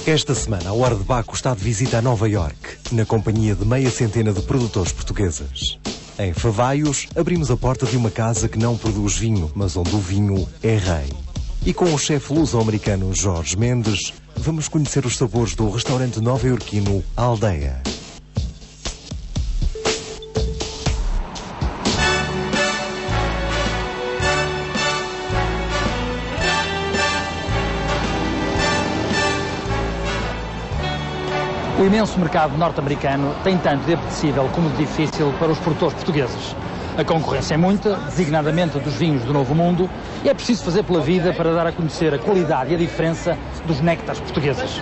Esta semana, a Hora de Baco está de visita a Nova Iorque, na companhia de meia centena de produtores portugueses. Em Favaios, abrimos a porta de uma casa que não produz vinho, mas onde o vinho é rei. E com o chefe luso-americano Jorge Mendes, vamos conhecer os sabores do restaurante nova-iorquino Aldeia. O imenso mercado norte-americano tem tanto de apetecível como de difícil para os produtores portugueses. A concorrência é muita, designadamente dos vinhos do Novo Mundo, e é preciso fazer pela vida para dar a conhecer a qualidade e a diferença dos néctares portugueses.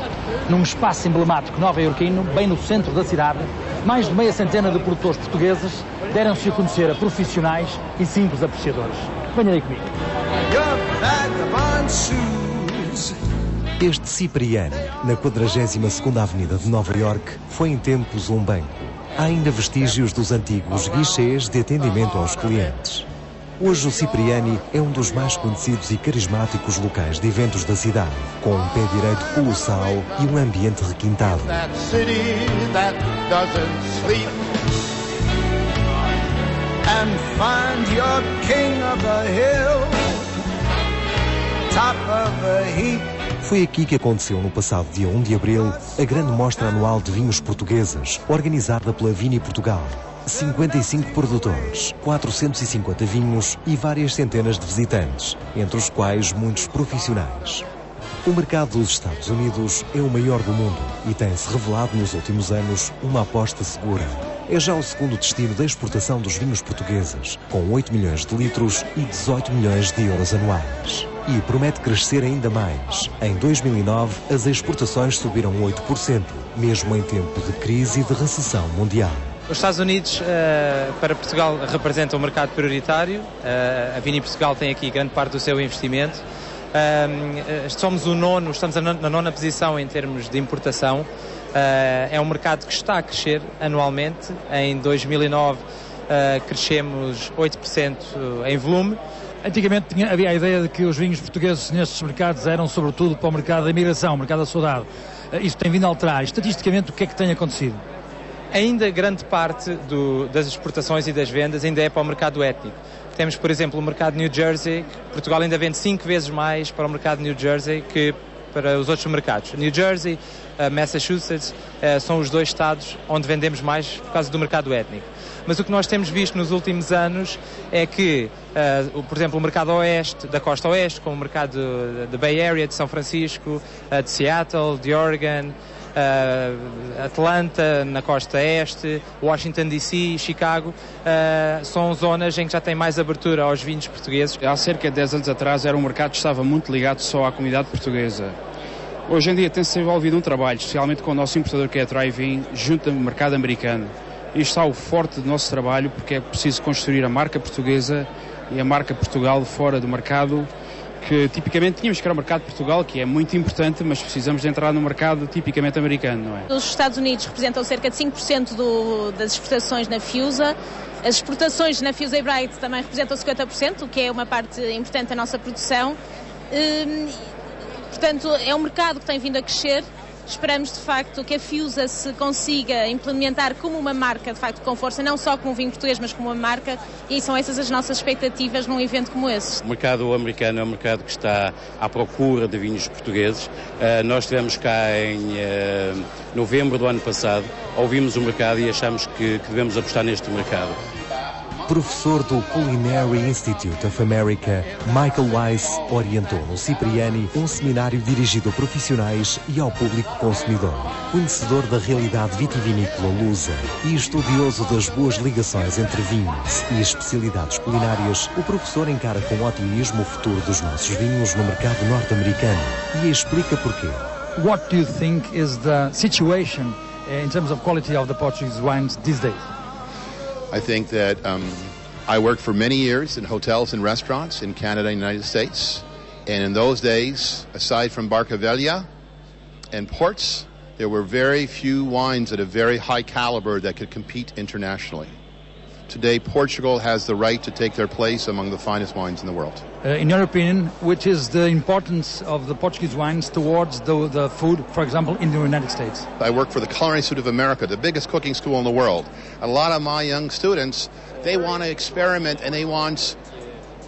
Num espaço emblemático nova-iorquino, bem no centro da cidade, mais de meia centena de produtores portugueses deram-se a conhecer a profissionais e simples apreciadores. Venha aí comigo. Este Cipriani, na 42ª Avenida de Nova Iorque, foi em tempos um banco. Há ainda vestígios dos antigos guichês de atendimento aos clientes. Hoje o Cipriani é um dos mais conhecidos e carismáticos locais de eventos da cidade, com um pé direito colossal e um ambiente requintado. Foi aqui que aconteceu no passado dia 1 de abril a grande mostra anual de vinhos portugueses, organizada pela Vini Portugal. 55 produtores, 450 vinhos e várias centenas de visitantes, entre os quais muitos profissionais. O mercado dos Estados Unidos é o maior do mundo e tem-se revelado nos últimos anos uma aposta segura. É já o segundo destino da exportação dos vinhos portugueses, com 8 milhões de litros e 18 milhões de euros anuais. E promete crescer ainda mais. Em 2009, as exportações subiram 8%, mesmo em tempo de crise e de recessão mundial. Os Estados Unidos, para Portugal, representam um mercado prioritário. A Vini Portugal tem aqui grande parte do seu investimento. Estamos na nona posição em termos de importação. É um mercado que está a crescer anualmente. Em 2009, crescemos 8% em volume. Antigamente havia a ideia de que os vinhos portugueses nestes mercados eram sobretudo para o mercado da imigração, o mercado da saudade. Isto tem vindo a alterar. Estatisticamente, o que é que tem acontecido? Ainda grande parte das exportações e das vendas ainda é para o mercado étnico. Temos, por exemplo, o mercado de New Jersey. Portugal ainda vende 5 vezes mais para o mercado de New Jersey que para os outros mercados. New Jersey, Massachusetts, são os dois estados onde vendemos mais por causa do mercado étnico. Mas o que nós temos visto nos últimos anos é que, por exemplo, o mercado oeste, da costa oeste, como o mercado da Bay Area, de São Francisco, de Seattle, de Oregon, Atlanta, na costa este, Washington DC, Chicago, são zonas em que já tem mais abertura aos vinhos portugueses. Há cerca de 10 anos atrás era um mercado que estava muito ligado só à comunidade portuguesa. Hoje em dia tem-se desenvolvido um trabalho, especialmente com o nosso importador que é a Drive-In, junto ao mercado americano. Isto está o forte do nosso trabalho, porque é preciso construir a marca portuguesa e a marca Portugal fora do mercado, que tipicamente tínhamos que era o mercado de Portugal, que é muito importante, mas precisamos de entrar no mercado tipicamente americano, não é? Os Estados Unidos representam cerca de 5% das exportações na FIUSA. As exportações na FIUSA e Bright também representam 50%, o que é uma parte importante da nossa produção. Portanto, é um mercado que tem vindo a crescer. Esperamos, de facto, que a FIUSA se consiga implementar como uma marca, de facto, com força, não só como um vinho português, mas como uma marca, e são essas as nossas expectativas num evento como esse. O mercado americano é um mercado que está à procura de vinhos portugueses. Nós estivemos cá em novembro do ano passado, ouvimos o mercado e achamos que devemos apostar neste mercado. Professor do Culinary Institute of America, Michael Weiss orientou no Cipriani um seminário dirigido a profissionais e ao público consumidor. Conhecedor da realidade vitivinícola lusa e estudioso das boas ligações entre vinhos e especialidades culinárias, o professor encara com otimismo o futuro dos nossos vinhos no mercado norte-americano e explica porquê. What do you think is the situation in terms of quality of the Portuguese wines these days? I think that I worked for many years in hotels and restaurants in Canada and the United States. And in those days, aside from Barca Velha and ports, there were very few wines at a very high caliber that could compete internationally. today Portugal has the right to take their place among the finest wines in the world. In your opinion, which is the importance of the Portuguese wines towards the food, for example, in the United States? I work for the Culinary Institute of America, the biggest cooking school in the world. A lot of my young students, they want to experiment and they want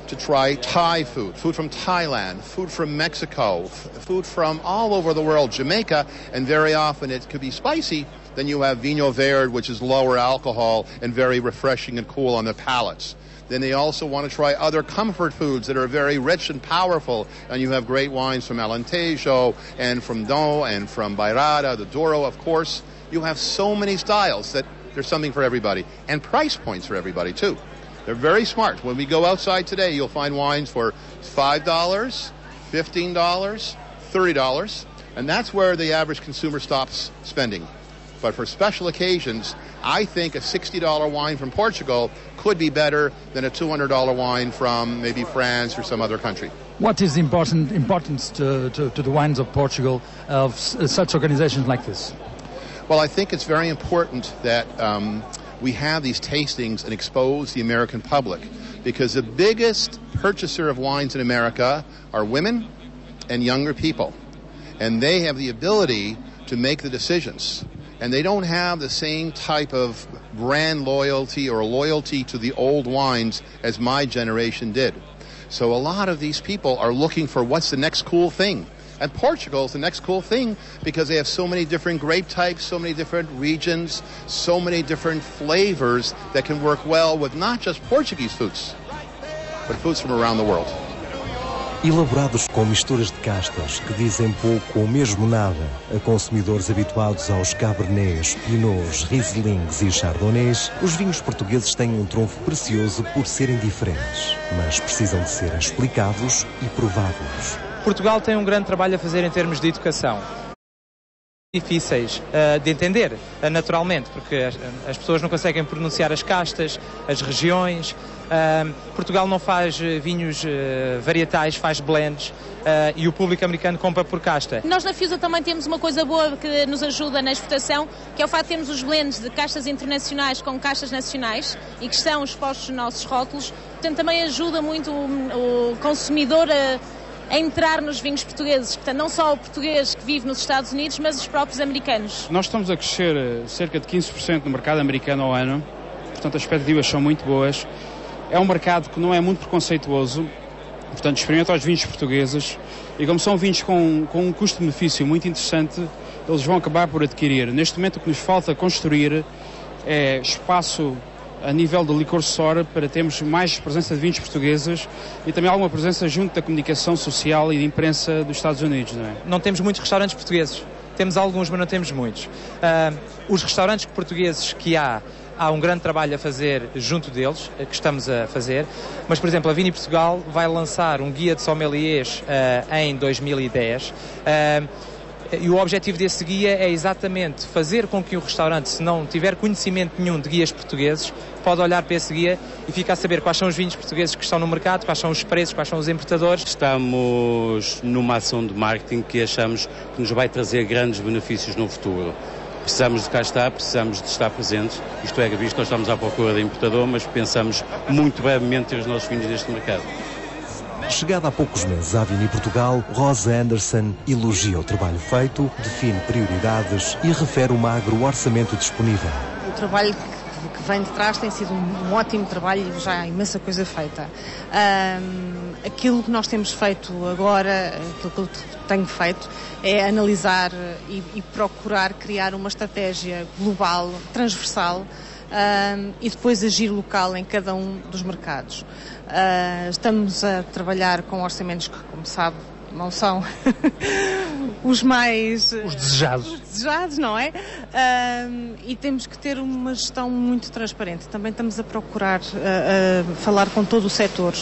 to try Thai food, food from Thailand, food from Mexico, food from all over the world, Jamaica, and very often it could be spicy. Then you have Vinho Verde, which is lower alcohol and very refreshing and cool on the palates. Then they also want to try other comfort foods that are very rich and powerful. And you have great wines from Alentejo and from Dom and from Bairrada, the Douro, of course. You have so many styles that there's something for everybody. And price points for everybody, too. They're very smart. When we go outside today, you'll find wines for $5, $15, $30. And that's where the average consumer stops spending. But for special occasions, I think a $60 wine from Portugal could be better than a $200 wine from maybe France or some other country. What is the importance to the wines of Portugal of such organizations like this? Well, I think it's very important that we have these tastings and expose the American public, because the biggest purchaser of wines in America are women and younger people. And they have the ability to make the decisions. And they don't have the same type of brand loyalty or loyalty to the old wines as my generation did. So a lot of these people are looking for what's the next cool thing. And Portugal is the next cool thing because they have so many different grape types, so many different regions, so many different flavors that can work well with not just Portuguese foods, but foods from around the world. Elaborados com misturas de castas que dizem pouco ou mesmo nada a consumidores habituados aos Cabernets, Pinots, Rieslings e Chardonnays, os vinhos portugueses têm um trunfo precioso por serem diferentes, mas precisam de ser explicados e provados. Portugal tem um grande trabalho a fazer em termos de educação. Difíceis de entender, naturalmente, porque as pessoas não conseguem pronunciar as castas, as regiões. Portugal não faz vinhos varietais, faz blends, e o público americano compra por casta. Nós na FIUSA também temos uma coisa boa que nos ajuda na exportação, que é o facto de termos os blends de castas internacionais com castas nacionais e que estão expostos nos nossos rótulos. Portanto, também ajuda muito o consumidor a entrar nos vinhos portugueses. Portanto, não só o português que vive nos Estados Unidos, mas os próprios americanos. Nós estamos a crescer cerca de 15% no mercado americano ao ano, portanto as expectativas são muito boas. É um mercado que não é muito preconceituoso, portanto experimenta os vinhos portugueses e como são vinhos com um custo-benefício muito interessante, eles vão acabar por adquirir. Neste momento o que nos falta construir é espaço a nível de licor Sora para termos mais presença de vinhos portugueses e também alguma presença junto da comunicação social e de imprensa dos Estados Unidos, não é? Não temos muitos restaurantes portugueses. Temos alguns, mas não temos muitos. Os restaurantes portugueses que há um grande trabalho a fazer junto deles, que estamos a fazer. Mas, por exemplo, a Vini Portugal vai lançar um guia de sommeliers em 2010. E o objetivo desse guia é exatamente fazer com que o restaurante, se não tiver conhecimento nenhum de guias portugueses, pode olhar para esse guia e ficar a saber quais são os vinhos portugueses que estão no mercado, quais são os preços, quais são os importadores. Estamos numa ação de marketing que achamos que nos vai trazer grandes benefícios no futuro. Precisamos de cá estar, precisamos de estar presentes. Isto é, visto que nós estamos à procura de importador, mas pensamos muito brevemente ter os nossos vinhos neste mercado. Chegada há poucos meses à Vini Portugal, Rosa Anderson elogia o trabalho feito, define prioridades e refere o magro orçamento disponível. O trabalho que vem de trás tem sido um ótimo trabalho e já há imensa coisa feita. Aquilo que nós temos feito agora, aquilo que eu tenho feito, é analisar e procurar criar uma estratégia global, transversal, e depois agir local em cada um dos mercados. Estamos a trabalhar com orçamentos que, como sabe, não são os mais... Os desejados. Os desejados, não é? E temos que ter uma gestão muito transparente. Também estamos a procurar falar com todo o setor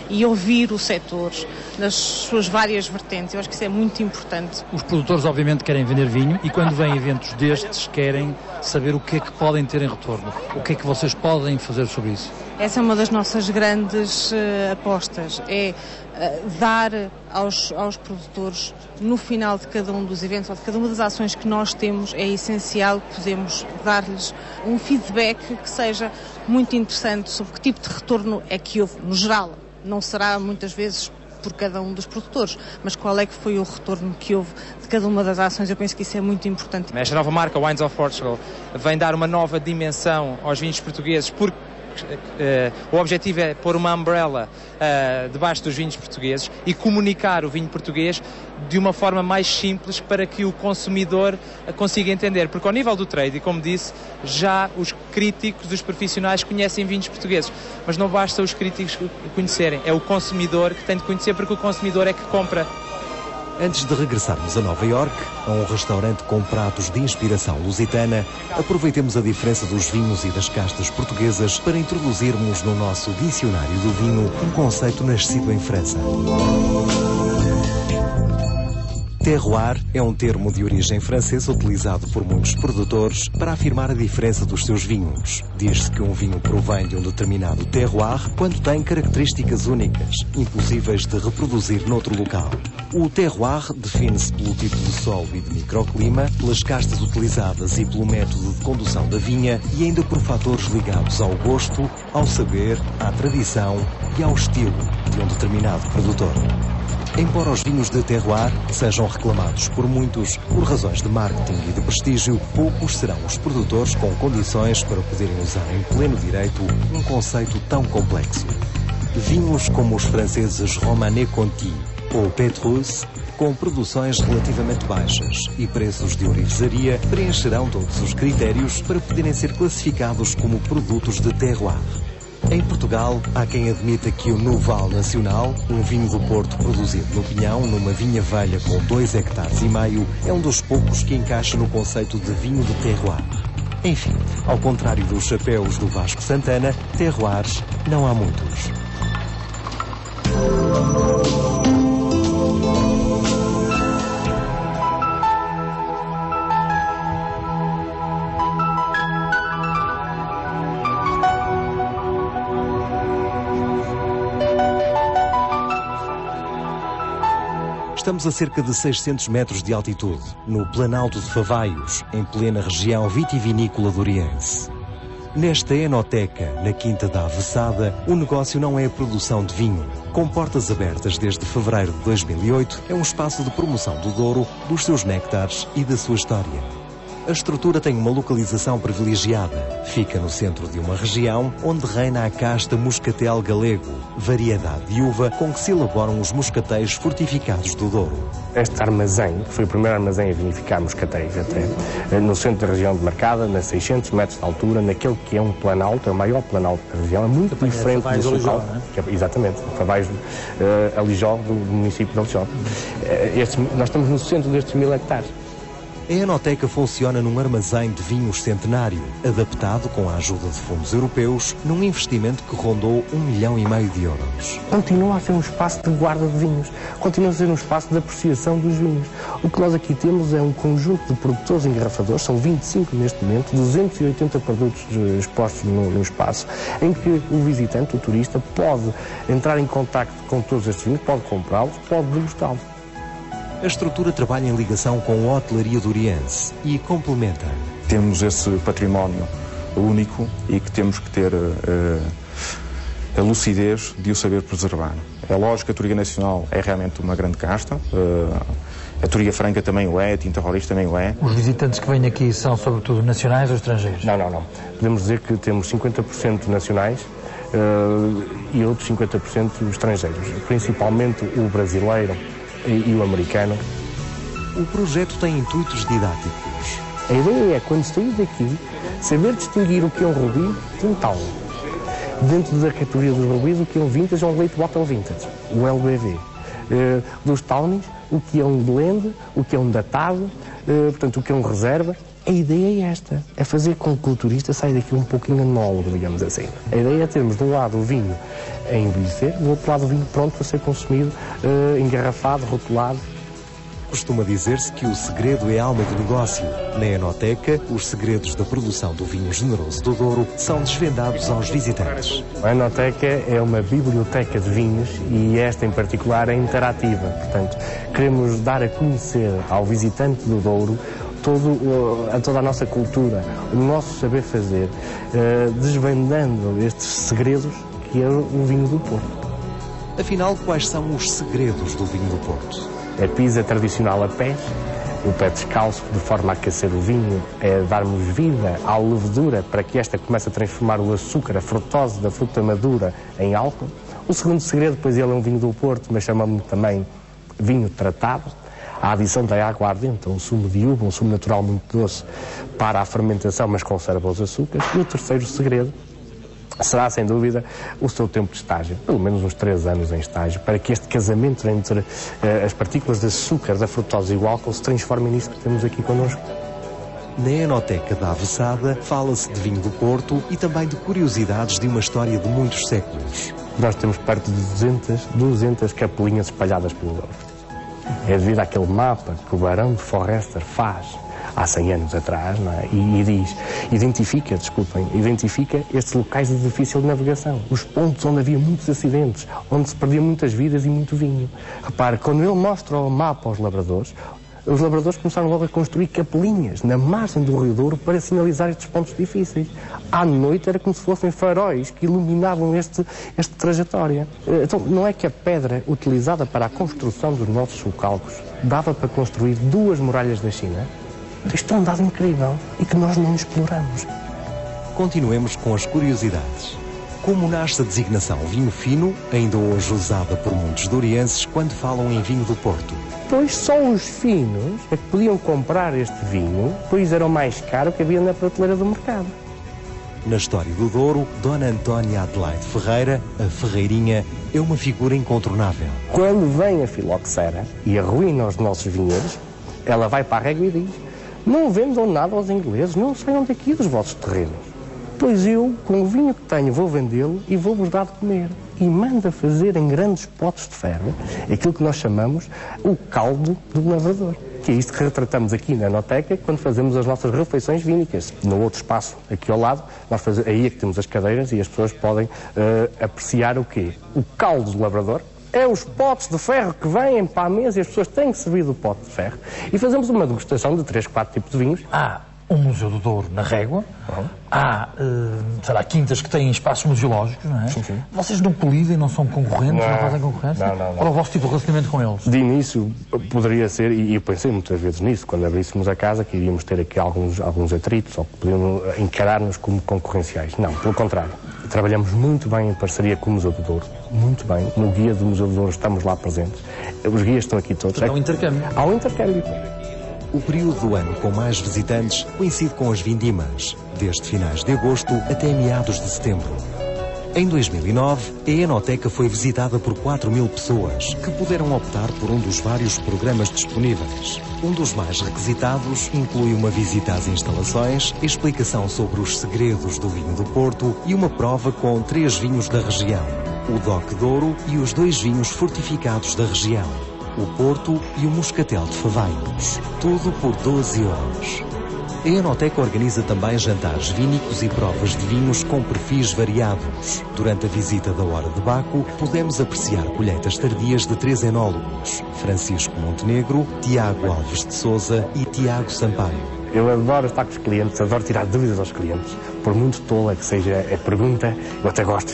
e ouvir o setor nas suas várias vertentes. Eu acho que isso é muito importante. Os produtores, obviamente, querem vender vinho e quando vêm eventos destes, querem saber o que é que podem ter em retorno. O que é que vocês podem fazer sobre isso? Essa é uma das nossas grandes apostas. É dar aos produtores, no final de cada um dos eventos ou de cada uma das ações que nós temos, é essencial podermos dar-lhes um feedback que seja muito interessante sobre que tipo de retorno é que houve, no geral. Não será muitas vezes por cada um dos produtores, mas qual é que foi o retorno que houve de cada uma das ações. Eu penso que isso é muito importante. Esta nova marca, Wines of Portugal, vem dar uma nova dimensão aos vinhos portugueses, porque o objetivo é pôr uma umbrella debaixo dos vinhos portugueses e comunicar o vinho português de uma forma mais simples para que o consumidor consiga entender, porque ao nível do trade, e como disse, já os críticos, os profissionais conhecem vinhos portugueses, mas não basta os críticos conhecerem, é o consumidor que tem de conhecer, porque o consumidor é que compra. Antes de regressarmos a Nova Iorque, a um restaurante com pratos de inspiração lusitana, aproveitemos a diferença dos vinhos e das castas portuguesas para introduzirmos no nosso dicionário do vinho um conceito nascido em França. Terroir é um termo de origem francesa utilizado por muitos produtores para afirmar a diferença dos seus vinhos. Diz-se que um vinho provém de um determinado terroir quando tem características únicas, impossíveis de reproduzir noutro local. O terroir define-se pelo tipo de solo e de microclima, pelas castas utilizadas e pelo método de condução da vinha e ainda por fatores ligados ao gosto, ao saber, à tradição e ao estilo de um determinado produtor. Embora os vinhos de terroir sejam reclamados por muitos por razões de marketing e de prestígio, poucos serão os produtores com condições para poderem usar em pleno direito um conceito tão complexo. Vinhos como os franceses Romanée Conti ou Petrus, com produções relativamente baixas e preços de orivesaria, preencherão todos os critérios para poderem ser classificados como produtos de terroir. Em Portugal, há quem admita que o Noval Nacional, um vinho do Porto produzido no Pinhão, numa vinha velha com 2,5 hectares, é um dos poucos que encaixa no conceito de vinho de terroir. Enfim, ao contrário dos chapéus do Vasco Santana, terroirs não há muitos. Estamos a cerca de 600 metros de altitude, no Planalto de Favaios, em plena região vitivinícola de Oriense. Nesta enoteca, na Quinta da Avessada, o negócio não é a produção de vinho. Com portas abertas desde fevereiro de 2008, é um espaço de promoção do Douro, dos seus néctares e da sua história. A estrutura tem uma localização privilegiada. Fica no centro de uma região onde reina a casta Moscatel Galego, variedade de uva com que se elaboram os moscatéis fortificados do Douro. Este armazém, que foi o primeiro armazém a vinificar moscatéis até, no centro da região demarcada, a 600 metros de altura, naquele que é um planalto, é o maior planalto da região, é muito diferente do local. Exatamente, Favaios, Alijó, do município de Alijó. Nós estamos no centro destes 1000 hectares. A enoteca funciona num armazém de vinhos centenário, adaptado com a ajuda de fundos europeus, num investimento que rondou 1,5 milhão de euros. Continua a ser um espaço de guarda de vinhos, continua a ser um espaço de apreciação dos vinhos. O que nós aqui temos é um conjunto de produtores engarrafadores, são 25 neste momento, 280 produtos expostos no espaço, em que o visitante, o turista, pode entrar em contacto com todos estes vinhos, pode comprá-los, pode degustá-los. A estrutura trabalha em ligação com a hotelaria de Oriense e complementa. Temos esse património único e que temos que ter a lucidez de o saber preservar. É lógico que a Touriga Nacional é realmente uma grande casta, a Touriga Franca também o é, a Tinta Roriz também o é. Os visitantes que vêm aqui são sobretudo nacionais ou estrangeiros? Não. Podemos dizer que temos 50% nacionais e outros 50% estrangeiros, principalmente o brasileiro e o americano. O projeto tem intuitos didáticos. A ideia é, quando sair daqui, saber distinguir o que é um rubi de um tawny. Dentro da categoria dos rubis, o que é um vintage ou um late bottle vintage, o LBV. Dos tawnies, o que é um blend, o que é um datado, portanto, o que é um reserva. A ideia é esta, é fazer com que o turista saia daqui um pouquinho anólogo, digamos assim. A ideia é termos de um lado o vinho a envelhecer, do outro lado o vinho pronto a ser consumido, engarrafado, rotulado. Costuma dizer-se que o segredo é alma de negócio. Na Enoteca, os segredos da produção do vinho generoso do Douro são desvendados aos visitantes. A Enoteca é uma biblioteca de vinhos e esta em particular é interativa. Portanto, queremos dar a conhecer ao visitante do Douro toda a nossa cultura, o nosso saber fazer, desvendando estes segredos que é o vinho do Porto. Afinal, quais são os segredos do vinho do Porto? A pisa tradicional a pés, o pé descalço, de forma a aquecer o vinho, é darmos vida à levedura para que esta comece a transformar o açúcar, a frutose da fruta madura, em álcool. O segundo segredo, pois ele é um vinho do Porto, mas chamamos-lhe também vinho tratado. A adição da água ardente, um sumo de uva, um sumo natural muito doce, para a fermentação, mas conserva os açúcares. E o terceiro segredo será, sem dúvida, o seu tempo de estágio, pelo menos uns 3 anos em estágio, para que este casamento entre as partículas de açúcar, da frutose e o álcool se transforme nisso que temos aqui connosco. Na Enoteca da Avessada fala-se de vinho do Porto e também de curiosidades de uma história de muitos séculos. Nós temos perto de 200 capelinhas espalhadas pelo Douro. É devido àquele mapa que o Barão de Forrester faz há 100 anos atrás, não é? E identifica estes locais de difícil navegação, os pontos onde havia muitos acidentes, onde se perdiam muitas vidas e muito vinho. Repare, quando ele mostra o mapa aos lavradores, os lavradores começaram logo a construir capelinhas na margem do Rio Douro para sinalizar estes pontos difíceis. À noite era como se fossem faróis que iluminavam esta trajetória. Então, não é que a pedra utilizada para a construção dos nossos sulcalcos dava para construir 2 muralhas da China? Isto é um dado incrível e que nós não exploramos. Continuemos com as curiosidades. Como nasce a designação vinho fino, ainda hoje usada por muitos dourienses quando falam em vinho do Porto? Pois só os finos é que podiam comprar este vinho, pois era o mais caro que havia na prateleira do mercado. Na história do Douro, Dona Antónia Adelaide Ferreira, a Ferreirinha, é uma figura incontornável. Quando vem a filoxera e arruína os nossos vinhedos, ela vai para a régua e diz: não vendam nada aos ingleses, não saiam daqui dos vossos terrenos. Pois eu, com o vinho que tenho, vou vendê-lo e vou-vos dar de comer. E manda fazer em grandes potes de ferro aquilo que nós chamamos o caldo do lavrador. Que é isto que retratamos aqui na Enoteca quando fazemos as nossas refeições vínicas. No outro espaço, aqui ao lado, aí é que temos as cadeiras e as pessoas podem apreciar o quê? O caldo do lavrador. É os potes de ferro que vêm para a mesa e as pessoas têm que servir do pote de ferro. E fazemos uma degustação de 3, 4 tipos de vinhos. Há um Museu do Douro na Régua, há, quintas que têm espaços museológicos, não é? Sim. Vocês não colidem, não são concorrentes, não fazem concorrência? Não. Qual é o vosso tipo de relacionamento com eles? De início poderia ser, e eu pensei muitas vezes nisso, quando abríssemos a casa, que iríamos ter aqui alguns atritos, ou que podíamos encarar-nos como concorrenciais. Não, pelo contrário. Trabalhamos muito bem em parceria com o Museu do Douro. Muito bem. No guia do Museu do Douro estamos lá presentes. Os guias estão aqui todos. Há um intercâmbio. Há um intercâmbio. O período do ano com mais visitantes coincide com as vindimas, desde finais de agosto até meados de setembro. Em 2009, a Enoteca foi visitada por 4.000 pessoas, que puderam optar por um dos vários programas disponíveis. Um dos mais requisitados inclui uma visita às instalações, explicação sobre os segredos do vinho do Porto e uma prova com 3 vinhos da região, o DOC Douro e os 2 vinhos fortificados da região, o Porto e o Moscatel de Favaios. Tudo por 12 euros. A Enoteca organiza também jantares vínicos e provas de vinhos com perfis variados. Durante a visita da Hora de Baco, podemos apreciar colheitas tardias de 3 enólogos: Francisco Montenegro, Tiago Alves de Sousa e Tiago Sampaio. Eu adoro estar com os clientes, adoro tirar dúvidas aos clientes. Por muito tola que seja a pergunta, eu até gosto,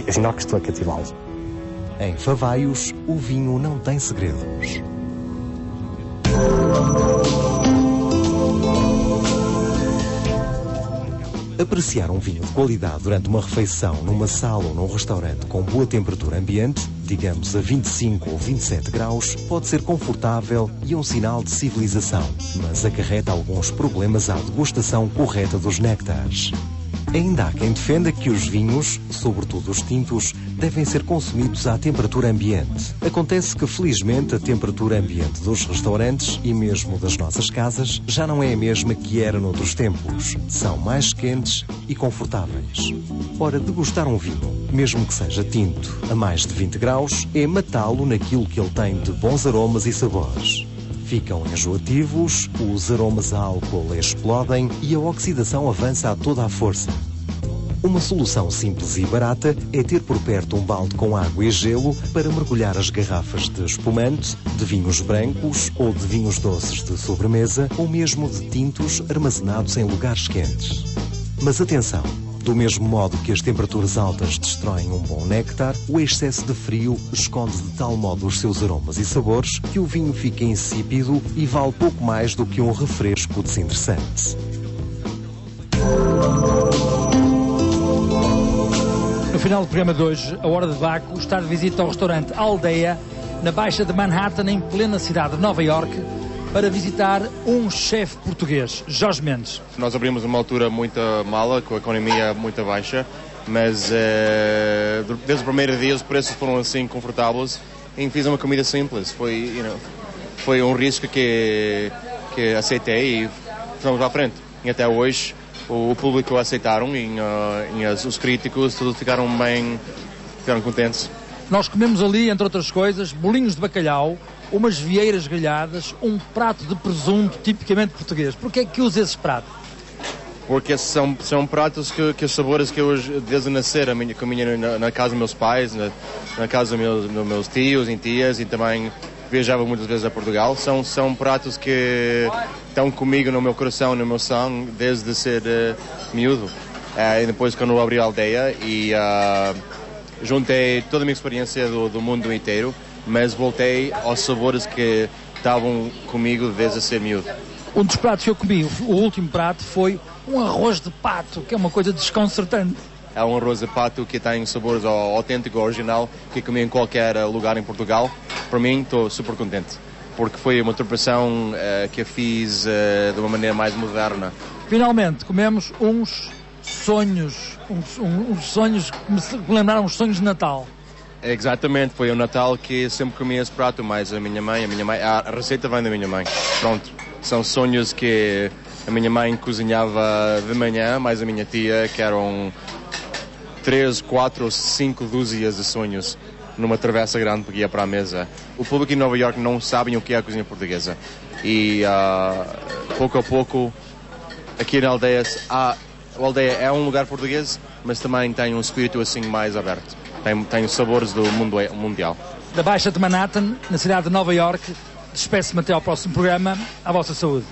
é sinal que estou a cativá-los. Em Favaios, o vinho não tem segredos. Apreciar um vinho de qualidade durante uma refeição numa sala ou num restaurante com boa temperatura ambiente, digamos a 25 ou 27 graus, pode ser confortável e um sinal de civilização, mas acarreta alguns problemas à degustação correta dos néctares. Ainda há quem defenda que os vinhos, sobretudo os tintos, devem ser consumidos à temperatura ambiente. Acontece que, felizmente, a temperatura ambiente dos restaurantes e mesmo das nossas casas já não é a mesma que era noutros tempos. São mais quentes e confortáveis. Ora, degustar um vinho, mesmo que seja tinto, a mais de 20 graus, é matá-lo naquilo que ele tem de bons aromas e sabores. Ficam enjoativos, os aromas a álcool explodem e a oxidação avança a toda a força. Uma solução simples e barata é ter por perto um balde com água e gelo para mergulhar as garrafas de espumante, de vinhos brancos ou de vinhos doces de sobremesa ou mesmo de tintos armazenados em lugares quentes. Mas atenção! Do mesmo modo que as temperaturas altas destroem um bom néctar, o excesso de frio esconde de tal modo os seus aromas e sabores que o vinho fica insípido e vale pouco mais do que um refresco desinteressante. No final do programa de hoje, a Hora de Baco está de visita ao restaurante Aldeia, na Baixa de Manhattan, em plena cidade de Nova Iorque, para visitar um chefe português, Jorge Mendes. Nós abrimos numa altura muito mala, com a economia muito baixa, mas desde o primeiro dia os preços foram assim confortáveis e fiz uma comida simples. Foi um risco que aceitei e fomos à frente. E até hoje o público aceitaram e os críticos todos ficaram contentes. Nós comemos ali, entre outras coisas, bolinhos de bacalhau, umas vieiras grelhadas, um prato de presunto tipicamente português. Porquê é que usa esse prato? Porque são pratos que os sabores que eu desde nascer comia na casa dos meus pais, na casa dos meus tios e tias, e também viajava muitas vezes a Portugal. São pratos que estão comigo no meu coração, no meu sangue, desde ser miúdo. E depois quando eu abri a Aldeia e juntei toda a minha experiência do mundo inteiro, mas voltei aos sabores que estavam comigo desde ser miúdo. Um dos pratos que eu comi, o último prato, foi um arroz de pato, que é uma coisa desconcertante. É um arroz de pato que tem sabores autêntico, original, que comi em qualquer lugar em Portugal. Para mim, estou super contente, porque foi uma interpretação que eu fiz de uma maneira mais moderna. Finalmente, comemos uns sonhos que me lembraram os sonhos de Natal. Exatamente, foi o Natal que sempre comi esse prato, mas a receita vem da minha mãe. Pronto, são sonhos que a minha mãe cozinhava de manhã, mais a minha tia, que eram 3, 4 ou 5 dúzias de sonhos numa travessa grande que ia para a mesa. O público em Nova Iorque não sabem o que é a cozinha portuguesa e pouco a pouco aqui na Aldeia, a Aldeia é um lugar português, mas também tem um espírito assim mais aberto. Tem os sabores do mundo mundial. Da Baixa de Manhattan, na cidade de Nova Iorque, despeço-me até ao próximo programa. À vossa saúde.